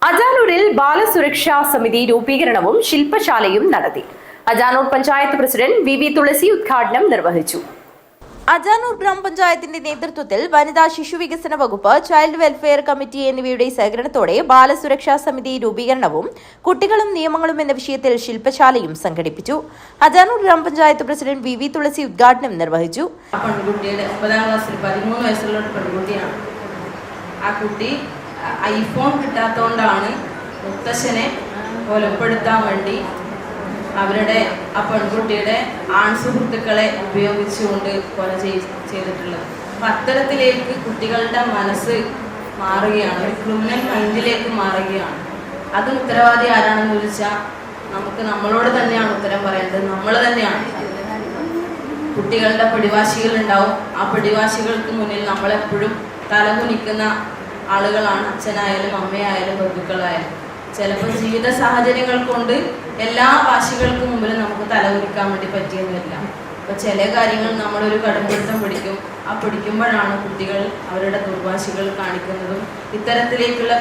അജാനൂരിൽ ബാലസുരക്ഷാ സമിതി രൂപീകരണവും ശില്പശാലയും നടത്തി. അജാനൂർ പഞ്ചായത്ത് പ്രസിഡന്റ് വി തുളസി ഉദ്ഘാടനം നിർവഹിച്ചു. അജാനൂർ ഗ്രാമപഞ്ചായത്തിന്റെ നേതൃത്വത്തിൽ വനിതാ ശിശു വികസന വകുപ്പ്, ചൈൽഡ് വെൽഫെയർ കമ്മിറ്റി എന്നിവയുടെ സഹകരണത്തോടെ ബാലസുരക്ഷാ സമിതി രൂപീകരണവും കുട്ടികളും നിയമങ്ങളും എന്ന വിഷയത്തിൽ ശില്പശാലയും സംഘടിപ്പിച്ചു. അജാനൂർ ഗ്രാമപഞ്ചായത്ത് പ്രസിഡന്റ് വി തുളസി ഉദ്ഘാടനം നിർവഹിച്ചു. പെൺകുട്ടിയുടെ 9ാം ക്ലാസ്സിൽ 13 വയസ്സുള്ള ഒരു പെൺകുട്ടിയാണ്. ആ കുട്ടി ഐഫോൺ കിട്ടാത്തതുകൊണ്ടാണ് മുത്തശ്ശനെ കൊലപ്പെടുത്താൻ വേണ്ടി അവരുടെ ആ പെൺകുട്ടിയുടെ സുഹൃത്തുക്കളെ ഉപയോഗിച്ചുകൊണ്ട് കൊല ചെയ്തിട്ടുള്ളത്. അപ്പം അത്തരത്തിലേക്ക് കുട്ടികളുടെ മനസ്സ് മാറുകയാണ്, ഒരു ക്രിമിനൽ മൈൻഡിലേക്ക് മാറുകയാണ്. അതും ഉത്തരവാദി ആരാണെന്ന് ചോദിച്ചാൽ നമ്മളോട് തന്നെയാണ് ഉത്തരം പറയേണ്ടത്, നമ്മൾ തന്നെയാണ്. കുട്ടികളുടെ പിടിവാശികൾ ഉണ്ടാവും. ആ പിടിവാശികൾക്ക് മുന്നിൽ നമ്മളെപ്പോഴും തലകുനിക്കുന്ന ആളുകളാണ് അച്ഛനായാലും അമ്മയായാലും ബന്ധുക്കളായാലും. ചിലപ്പോൾ ജീവിത സാഹചര്യങ്ങൾ കൊണ്ട് എല്ലാ വാശികൾക്കും മുമ്പിൽ നമുക്ക് തലകുനിക്കാൻ വേണ്ടി പറ്റിയെന്നില്ല. അപ്പോൾ ചില കാര്യങ്ങൾ നമ്മളൊരു കടുംപിടുത്തം പിടിക്കും. ആ പിടിക്കുമ്പോഴാണ് കുട്ടികൾ അവരുടെ ദുർവാശികൾ കാണിക്കുന്നതും ഇത്തരത്തിലേക്കുള്ള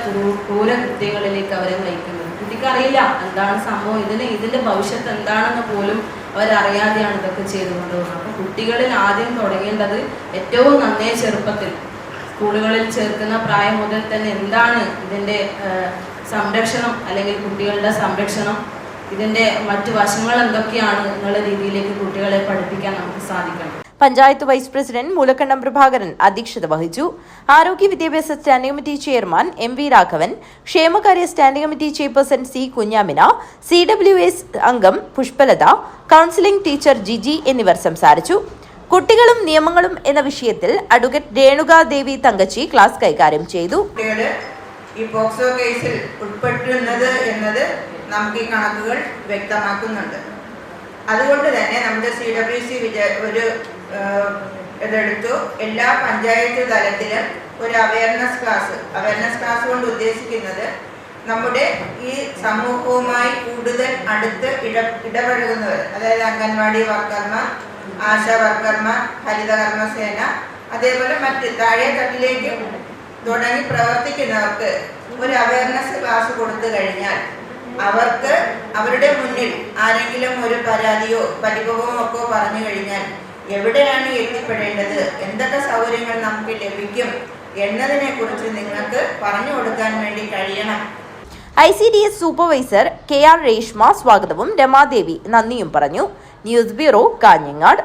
ക്രൂരകൃത്യങ്ങളിലേക്ക് അവരെ നയിക്കുന്നതും. കുട്ടിക്കറിയില്ല എന്താണ് സംഭവം, ഇതിൻ്റെ ഭവിഷ്യത്ത് എന്താണെന്ന് പോലും അവരറിയാതെയാണ് ഇതൊക്കെ ചെയ്തുകൊണ്ടുപോകുന്നത്. അപ്പോൾ കുട്ടികളിൽ ആദ്യം തുടങ്ങേണ്ടത് ഏറ്റവും നന്നേ ചെറുപ്പത്തിൽ സ്കൂളുകളിൽ ചേർക്കുന്ന പ്രായം മുതൽ തന്നെ എന്താണ് ഇതിൻ്റെ സംരക്ഷണം, അല്ലെങ്കിൽ കുട്ടികളുടെ സംരക്ഷണം, ഇതിൻ്റെ മറ്റു വശങ്ങൾ എന്തൊക്കെയാണ് എന്നുള്ള രീതിയിലേക്ക് കുട്ടികളെ പഠിപ്പിക്കാൻ നമുക്ക് സാധിക്കണം. പഞ്ചായത്ത് വൈസ് പ്രസിഡന്റ് മൂലക്കണ്ടം പ്രഭാകരൻ അധ്യക്ഷത വഹിച്ചു. ആരോഗ്യ വിദ്യാഭ്യാസ standing committee chairman MV Raghavan, ക്ഷേമകാര്യ standing committee chairperson C Kunhamina, CWS അംഗം പുഷ്പലത, കൌൺസിലിംഗ് ടീച്ചർ ജിജി എന്നിവർ സംസാരിച്ചു. കുട്ടികളും നിയമങ്ങളും എന്ന വിഷയത്തിൽ അഡ്വക്കേറ്റ് രേണുകാദേവി തങ്കച്ചി ക്ലാസ് കൈകാര്യം ചെയ്തു. ഈ പോക്സോ കേസിൽ ഉൾപ്പെട്ടിരുന്നത് എന്നത് നമുക്ക് ഈ കണക്കുകൾ വ്യക്തമാക്കുന്നുണ്ട്. അതുകൊണ്ട് തന്നെ നമ്മുടെ CWC ഒരു ഇതെടുത്തു. എല്ലാ പഞ്ചായത്ത് തലത്തിലും ഒരു അവയർനെസ് ക്ലാസ് കൊണ്ട് ഉദ്ദേശിക്കുന്നത് നമ്മുടെ ഈ സമൂഹവുമായി കൂടുതൽ അടുത്ത് ഇടപഴകുന്നവർ, അതായത് അംഗൻവാടി വർക്കർമാർ, ആശാ വർക്കർമാർ, ഹരിതകർമ്മസേന, അതേപോലെ മറ്റ് താഴെത്തട്ടിലേക്ക് തുടങ്ങി പ്രവർത്തിക്കുന്നവർക്ക് ഒരു അവയർനെസ് ക്ലാസ് കൊടുത്തു കഴിഞ്ഞാൽ അവർക്ക് അവരുടെ മുന്നിൽ ആരെങ്കിലും ഒരു പരാതിയോ പരിഭവമോ ഒക്കെ പറഞ്ഞു കഴിഞ്ഞാൽ എവിടെയാണ് എത്തിപ്പെടേണ്ടത്, എന്തൊക്കെ സൗകര്യങ്ങൾ നമുക്ക് ലഭിക്കും എന്നതിനെ കുറിച്ച് നിങ്ങൾക്ക് പറഞ്ഞു കൊടുക്കാൻ വേണ്ടി കഴിയണം. ICDS സൂപ്പർവൈസർ KR രേഷ്മ സ്വാഗതവും രമാദേവി നന്ദിയും പറഞ്ഞു. News bureau, Kanhangad.